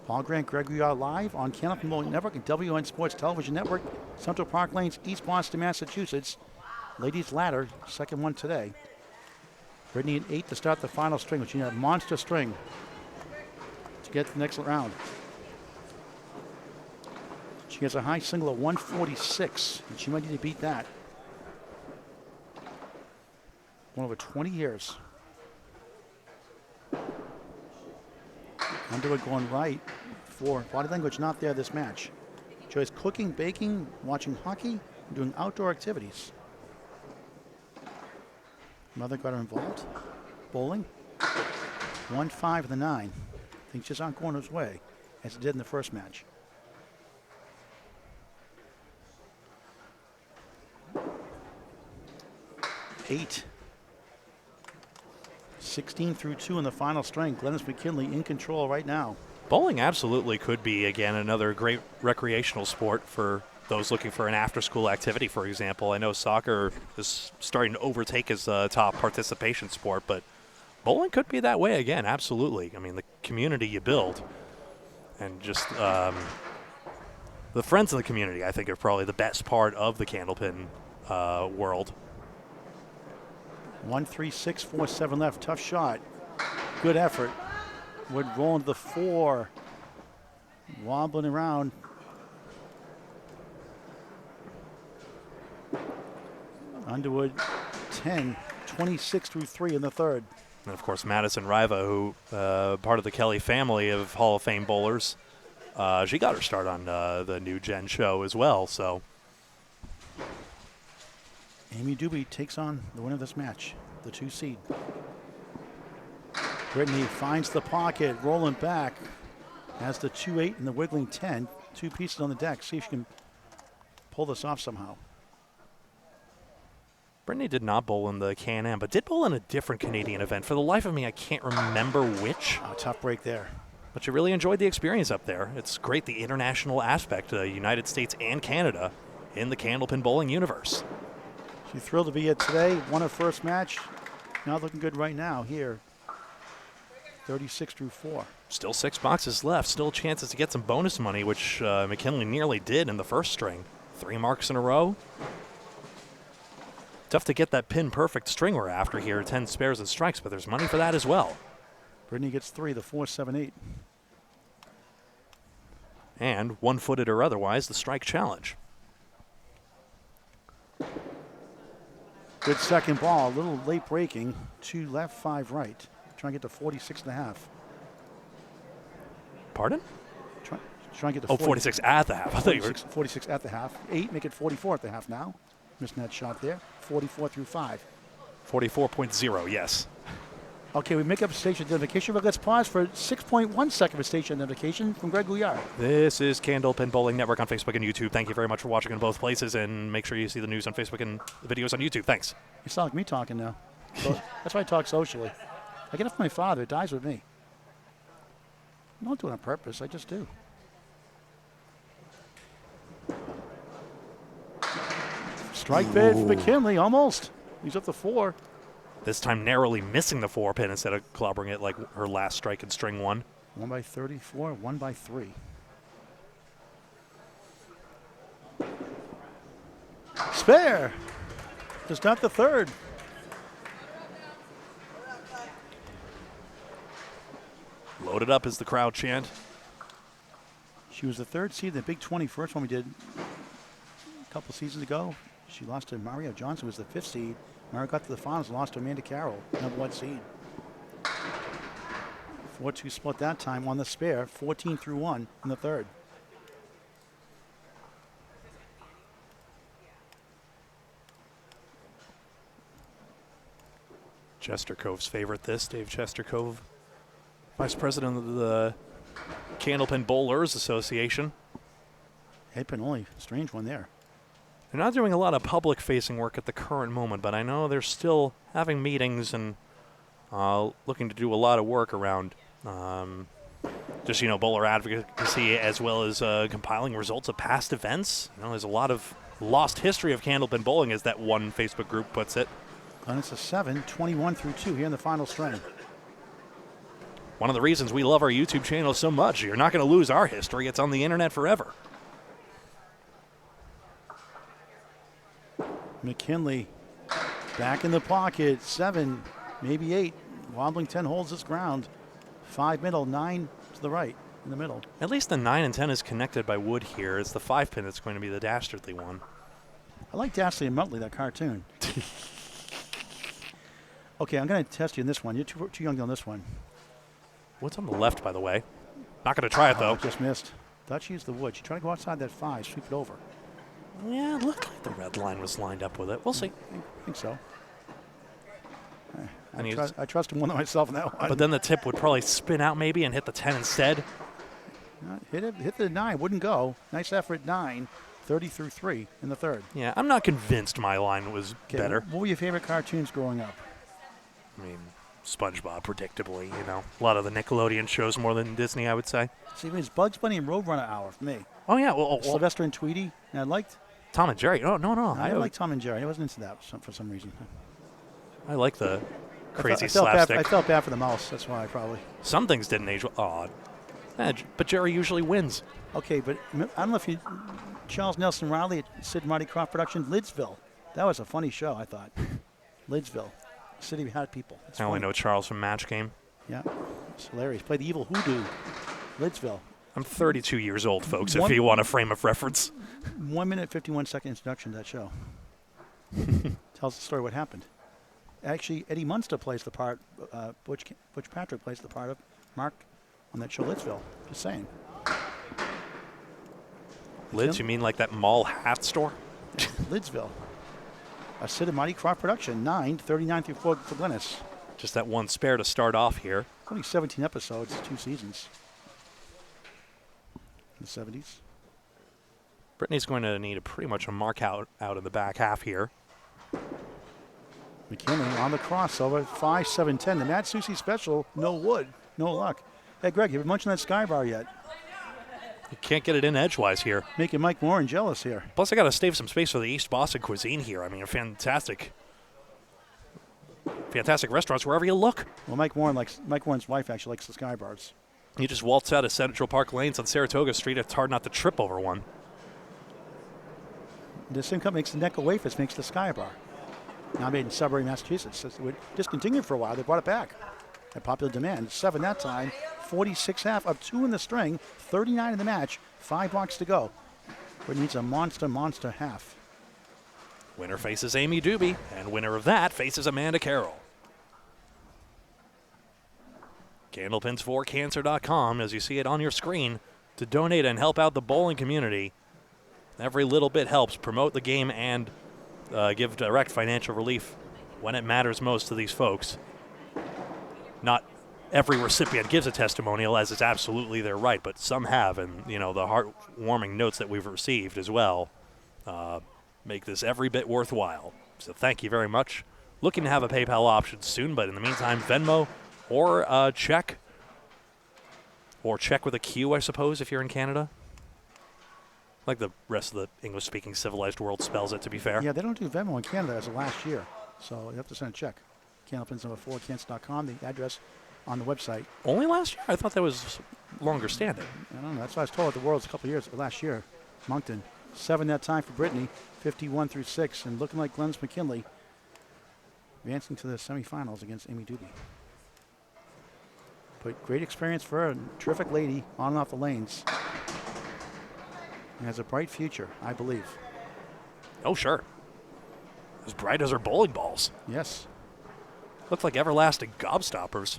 Paul Grant, Greg Gouillart live on Candlepin Bowling Network and WN Sports Television Network, Central Park Lanes, East Boston, Massachusetts. Ladies ladder, second one today. Brittany at 8 to start the final string, which you need a monster string to get to the next round. She has a high single of 146, and she might need to beat that. One over 20 years. Underwood going right for body language not there this match. Enjoys cooking, baking, watching hockey, and doing outdoor activities. Mother got her involved. Bowling. 1-5 of the 9. Things just aren't going his way, as it did in the first match. Eight. 16 through 2 in the final string. Glennis McKinley in control right now. Bowling absolutely could be, again, another great recreational sport for those looking for an after-school activity, for example. I know soccer is starting to overtake as a top participation sport, but bowling could be that way again, absolutely. I mean, the community you build and just the friends in the community, I think, are probably the best part of the Candlepin world. 1, 3, 6, 4, 7 left. Tough shot. Good effort. Would roll into the 4. Wobbling around. Underwood 10, 26 through 3 in the third. And, of course, Madison Riva, who part of the Kelly family of Hall of Fame bowlers. She got her start on the New Gen show as well, so. Amy Dube takes on the winner of this match, the 2 seed. Brittany finds the pocket, rolling back. Has the 2-8 and the wiggling 10. 2 pieces on the deck. See if she can pull this off somehow. Brittany did not bowl in the Can-Am, but did bowl in a different Canadian event. For the life of me, I can't remember which. Tough break there. But she really enjoyed the experience up there. It's great, the international aspect, United States and Canada in the Candlepin bowling universe. She's thrilled to be here today. Won her first match. Not looking good right now here. 36 through 4. Still 6 boxes left. Still chances to get some bonus money, which McKinley nearly did in the first string. 3 marks in a row. Tough to get that pin perfect string we're after here. 10 spares and strikes, but there's money for that as well. Brittany gets 3, the 4, 7, 8. And one-footed or otherwise, the strike challenge. Good second ball. A little late breaking. 2 left, 5 right. Trying to get to 46 and a half. Pardon? Trying to get to 46 at the half. I thought you were 46 at the half. 8, make it 44 at the half now. Missing that shot there. 44 through 5. 44.0, yes. Okay, we make up station identification, but let's pause for 6.1 second of station identification from Greg Gouillart. This is Candlepin Bowling Network on Facebook and YouTube. Thank you very much for watching in both places, and make sure you see the news on Facebook and the videos on YouTube. Thanks. You sound like me talking now. So that's why I talk socially. I get it from my father. It dies with me. I don't do it on purpose. I just do. Strike bid for McKinley, almost. He's up to 4. This time narrowly missing the 4 pin instead of clobbering it like her last strike in string 1. 1 by 34, 1 by 3. Spare. Just not the 3rd. Loaded up is the crowd chant. She was the 3rd seed in the Big 20 first one we did a couple seasons ago. She lost to Mario Johnson, was the 5th seed. Mario got to the finals and lost to Amanda Carroll, number 1 seed. 4-2 split that time on the spare, 14 through 1 in the 3rd. Chestercove's favorite this, Dave Chestercove, Vice President of the Candlepin Bowlers Association. Headpin only, strange one there. They're not doing a lot of public-facing work at the current moment, but I know they're still having meetings and looking to do a lot of work around just, bowler advocacy as well as compiling results of past events. There's a lot of lost history of Candlepin bowling, as that one Facebook group puts it. And it's a 7, 21 through 2 here in the final string. One of the reasons we love our YouTube channel so much. You're not going to lose our history. It's on the internet forever. McKinley back in the pocket, 7, maybe 8. Wobbling 10 holds its ground. 5 middle, 9 to the right in the middle. At least the 9 and 10 is connected by wood here. It's the 5 pin that's going to be the dastardly one. I like Dastardly and Muttley, that cartoon. Okay, I'm going to test you in this one. You're too young on this one. What's on the left, by the way? Not going to try it, though. Just missed. Thought she used the wood. She tried to go outside that 5, sweep it over. Yeah, it looked like the red line was lined up with it. We'll see. I think so. I trust him more than myself in that one. But then the tip would probably spin out maybe and hit the 10 instead. Hit the 9, wouldn't go. Nice effort, 9. 30 through 3 in the 3rd. Yeah, I'm not convinced my line was better. What were your favorite cartoons growing up? I mean, SpongeBob, predictably, A lot of the Nickelodeon shows more than Disney, I would say. See, it was Bugs Bunny and Roadrunner hour for me. Oh, yeah. Well, Sylvester and Tweety. And I liked... Tom and Jerry. Oh, no. I like Tom and Jerry. I wasn't into that for some reason. I like the crazy I felt slapstick. I felt bad for the mouse. That's why probably. Some things didn't age well. But Jerry usually wins. Okay, but I don't know if you... Charles Nelson Riley at Sid and Marty Croft production, Lidsville. That was a funny show, I thought. Lidsville. City we had people. It's I only funny. know Charles from Match Game. Yeah, it's hilarious. Played the evil hoodoo, Lidsville. I'm 32 years old, folks, if you want a frame of reference. 1 minute, 51 second introduction to that show. Tells the story what happened. Actually, Eddie Munster plays the part, Butch Patrick plays the part of Mark on that show, Lidsville. Just saying. Lids, you mean like that mall hat store? Lidsville. A Sid and Marty Croft production, 9, 39 through 4 for Glennis. Just that one spare to start off here. Only 17 episodes, 2 seasons. In the 70s. Brittany's going to need pretty much a mark out in the back half here. McKinley on the crossover, 5-7-10. The Matt Susie special, no wood, no luck. Hey, Greg, you been munching that Sky Bar yet? You can't get it in edgewise here. Making Mike Warren jealous here. Plus, I got to save some space for the East Boston cuisine here. I mean, fantastic restaurants wherever you look. Well, Mike Warren's wife actually likes the Sky Bars. You just waltz out of Central Park Lanes on Saratoga Street. It's hard not to trip over one. The same company makes the Necco Wafers, makes the Sky Bar. Now made in Sudbury, Massachusetts. It would discontinued for a while. They brought it back at popular demand. 7 that time, 46 half, up 2 in the string, 39 in the match, 5 blocks to go. But it needs a monster half. Winner faces Amy Dube, and winner of that faces Amanda Carroll. Candlepins4Cancer.com, as you see it on your screen, to donate and help out the bowling community. Every little bit helps promote the game and give direct financial relief when it matters most to these folks. Not every recipient gives a testimonial, as it's absolutely their right, but some have, and the heartwarming notes that we've received as well make this every bit worthwhile. So thank you very much. Looking to have a PayPal option soon, but in the meantime, Venmo or check. Or check with a Q, I suppose, if you're in Canada. Like the rest of the English-speaking civilized world spells it, to be fair. Yeah, they don't do Venmo in Canada as of last year, so you have to send a check. Candlepins4Cancer.com, the address on the website. Only last year? I thought that was longer standing. I don't know. That's what I was told at the Worlds a couple of years last year. Moncton, 7 that time for Brittany, 51-6, and looking like Glennis McKinley advancing to the semifinals against Amy Dube. But great experience for her, terrific lady on and off the lanes. And has a bright future, I believe. Oh, sure. As bright as her bowling balls. Yes. Looks like everlasting gobstoppers.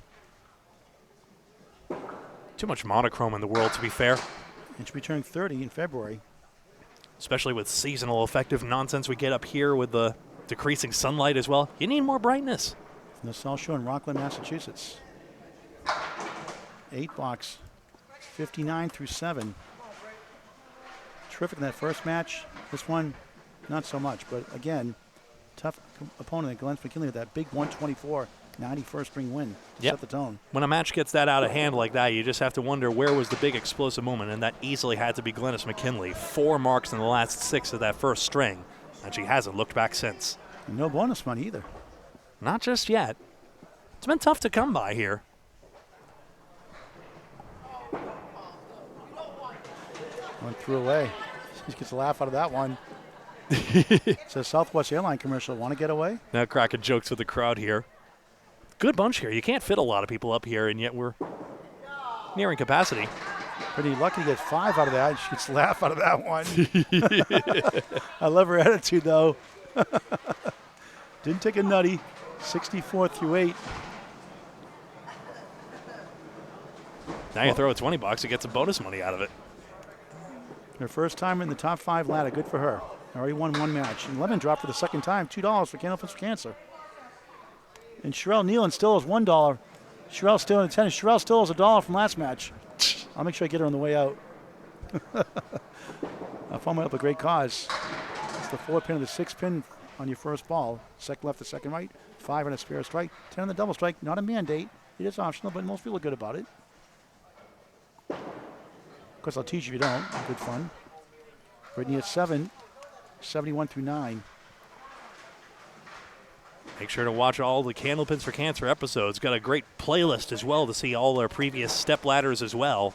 Too much monochrome in the world, to be fair. And she'll be turning 30 in February. Especially with seasonal affective nonsense we get up here with the decreasing sunlight as well. You need more brightness. From the South Shore in Rockland, Massachusetts. 8 blocks, 59-7. Terrific in that first match. This one, not so much. But again, tough opponent, Glennis McKinley, with that big 124 91st ring win. Yep. Set the tone. When a match gets that out of hand like that, you just have to wonder where was the big explosive moment, and that easily had to be Glennis McKinley. 4 marks in the last 6 of that first string, and she hasn't looked back since. And no bonus money either. Not just yet. It's been tough to come by here. One threw away. He gets a laugh out of that one. It's a Southwest Airline commercial. Want to get away? Now cracking jokes with the crowd here. Good bunch here. You can't fit a lot of people up here, and yet we're nearing capacity. Pretty lucky to get 5 out of that. She gets a laugh out of that one. I love her attitude, though. Didn't take a nutty. 64-8. Now you throw a $20, you get some bonus money out of it. Her first time in the top 5 ladder. Good for her. Already won 1 match. And lemon drop for the second time. $2 for Candlepins for Cancer. And Chyrel Kneeland still is $1. Chyrel still in the tennis. Chyrel still is $1 from last match. I'll make sure I get her on the way out. I'll follow up a great cause. It's the 4 pin or the 6 pin on your first ball. Second left to second right. 5 on a spare strike. 10 on the double strike. Not a mandate. It is optional, but most people are good about it. Of course, I'll teach you if you don't. Good fun. Brittany at 7, 71-9. Make sure to watch all the Candlepins for Cancer episodes. Got a great playlist as well to see all our previous step ladders as well.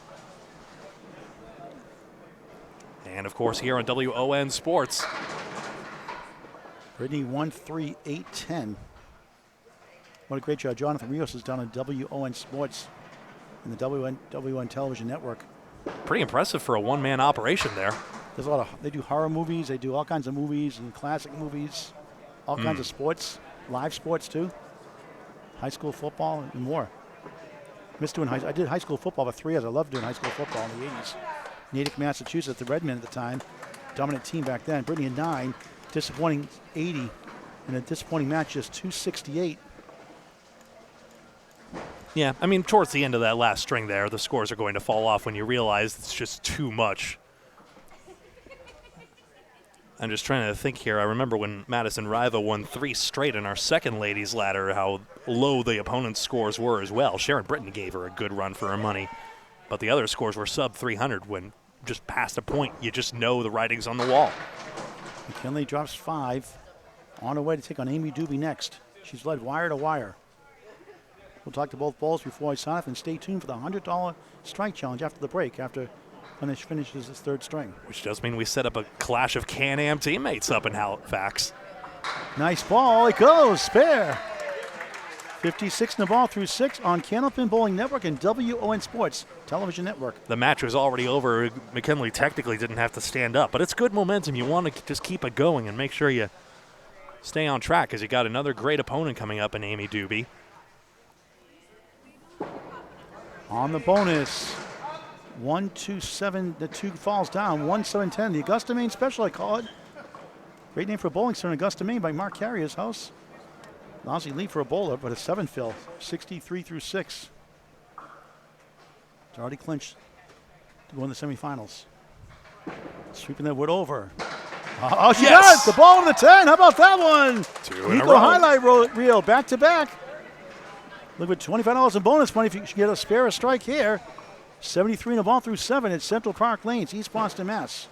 And, of course, here on WON Sports. Brittany 1-3-8-10. What a great job Jonathan Rios has done on WON Sports and the WON Television Network. Pretty impressive for a one-man operation there. There's a lot of, they do horror movies, they do all kinds of movies and classic movies, all kinds of sports, live sports too, high school football and more. I did high school football for 3 years. I loved doing high school football in the 80s. Natick, Massachusetts, the Redmen at the time, dominant team back then. Brittany at 9, disappointing 80, and a disappointing match just 268. Yeah, I mean, towards the end of that last string there, the scores are going to fall off when you realize it's just too much. I'm just trying to think here. I remember when Madison Riva won 3 straight in our second ladies ladder, how low the opponent's scores were as well. Sharon Britton gave her a good run for her money, but the other scores were sub 300 when just past a point. You just know the writing's on the wall. McKinley drops 5. On her way to take on Amy Dube next. She's led wire to wire. We'll talk to both bowlers before I sign off, and stay tuned for the $100 strike challenge after the break, after Glennis finishes his 3rd string. Which does mean we set up a clash of Can-Am teammates up in Halifax. Nice ball. It goes. Spare. 56 in the ball through 6 on Candlepin Bowling Network and WON Sports Television Network. The match was already over. McKinley technically didn't have to stand up, but it's good momentum. You want to just keep it going and make sure you stay on track, because you got another great opponent coming up in Amy Dube. On the bonus. 1-2-7. The 2 falls down. 1-7-10. The Augusta, Maine special, I call it. Great name for a bowling center in Augusta, Maine, by Mark Carrier's house. Lousy lead for a bowler, but a 7 fill. 63 through 6. It's already clinched to go in the semifinals. Sweeping that wood over. Oh, she does! The ball to the 10. How about that one? 2 in a Equal row. highlight reel, back to back. Look at $25 in bonus money if you should get a spare a strike here. 73 in the ball through 7 at Central Park Lanes, East Boston, Mass.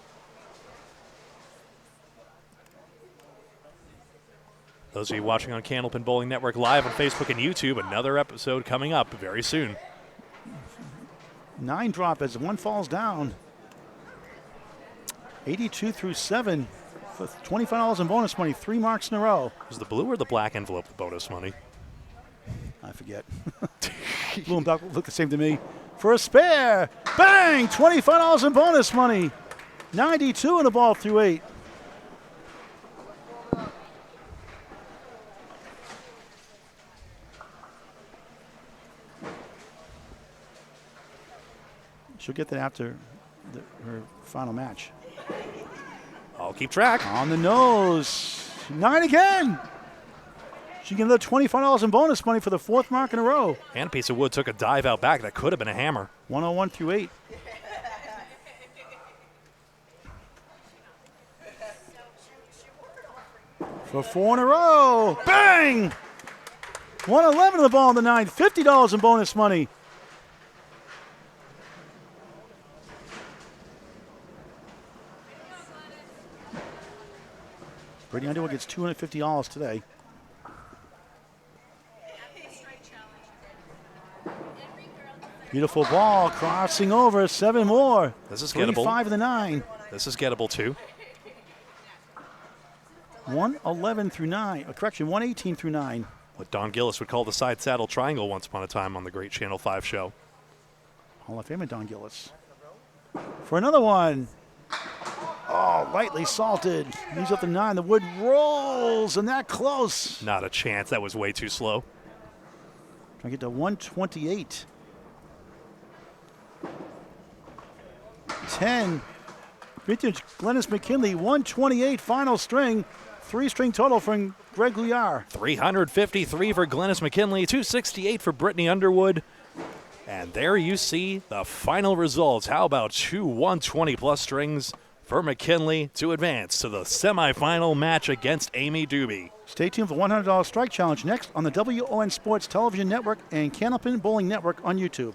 Those of you watching on Candlepin Bowling Network live on Facebook and YouTube, another episode coming up very soon. 9 drop as 1 falls down. 82 through 7 for $25 in bonus money. 3 marks in a row. Was the blue or the black envelope the bonus money? I forget. Blue and black look the same to me. For a spare. Bang! $25 in bonus money. 92 in the ball through 8. She'll get that after her final match. I'll keep track. On the nose. 9 again. She can get $25 in bonus money for the 4th mark in a row. And a piece of wood took a dive out back. That could have been a hammer. 101 through 8. For 4 in a row. Bang! 111 in the ball in the 9th. $50 in bonus money. Brittany Underwood gets $250 today. Beautiful ball crossing over. 7 more. This is 3, gettable. 5 in the 9. This is gettable too. 111 through 9. Correction, 118 through 9. What Don Gillis would call the side saddle triangle once upon a time on the great Channel 5 show. Hall of Famer Don Gillis. For another one. Oh, lightly salted. He's up to 9. The wood rolls, and that close. Not a chance. That was way too slow. Trying to get to 128. 10. Vintage Glennis McKinley, 128 final string. 3-string total from Greg Gouillart. 353 for Glennis McKinley, 268 for Brittany Underwood. And there you see the final results. How about 2 120-plus strings for McKinley to advance to the semifinal match against Amy Dube. Stay tuned for $100 strike challenge next on the WON Sports Television Network and Candlepin Bowling Network on YouTube.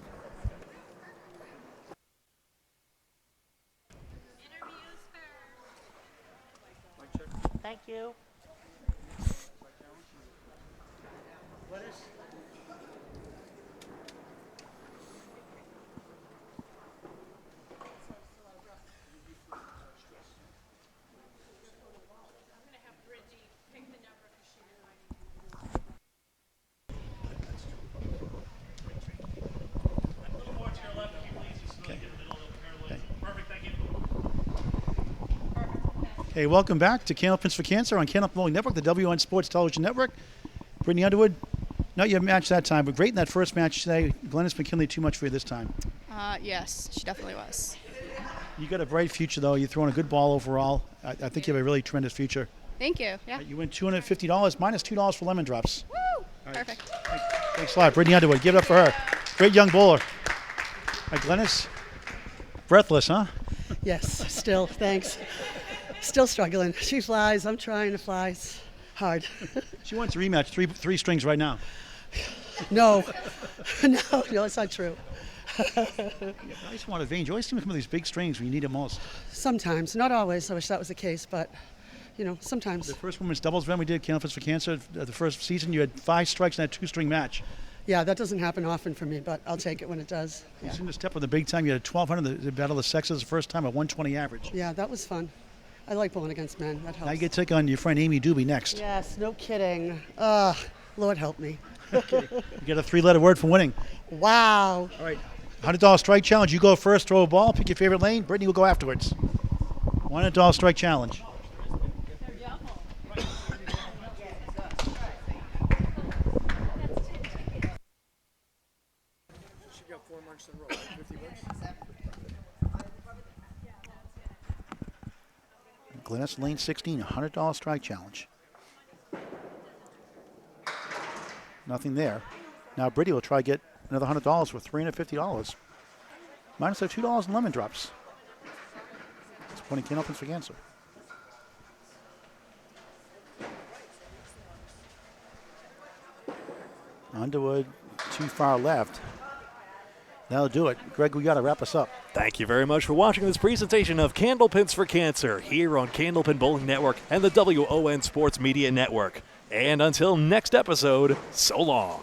Thank you. Hey, welcome back to Candlepins For Cancer on Candlepin Bowling Network, the WN Sports Television Network. Brittany Underwood, not your match that time, but great in that first match today. Glennis McKinley, too much for you this time. Yes, she definitely was. You got a bright future, though. You're throwing a good ball overall. I think you have a really tremendous future. Thank you. Yeah. You win $250, minus $2 for lemon drops. Woo! Perfect. Thanks a lot. Brittany Underwood, give it up for her. Great young bowler. Glennis, breathless, huh? Yes, still, thanks. Still struggling. She flies. I'm trying to fly. It's hard. She wants a rematch, three strings right now. No. No, it's not true. I just want to vein. You always seem to come with these big strings when you need it most. Sometimes. Not always. I wish that was the case, but, sometimes. The first women's doubles event we did, Candlepins for Cancer, the first season, you had 5 strikes in that 2-string match. Yeah, that doesn't happen often for me, but I'll take it when it does. You seem to step up the big time. You had 1,200 the Battle of the Sexes the first time at 120 average. Yeah, that was fun. I like bowling against men. That helps. Now you get to take on your friend Amy Dube next. Yes, no kidding. Lord help me. You get a 3-letter word for winning. Wow. All right. $100 strike challenge. You go first, throw a ball, pick your favorite lane. Brittany will go afterwards. $100 strike challenge. Glennis lane 16, $100 strike challenge. Nothing there. Now Brittany will try to get another $100 for $350. Minus their $2 in lemon drops. It's pointing Candlepins for Cancer. Underwood too far left. That'll do it. Greg, we got to wrap us up. Thank you very much for watching this presentation of Candlepins for Cancer here on Candlepin Bowling Network and the WON Sports Media Network. And until next episode, so long.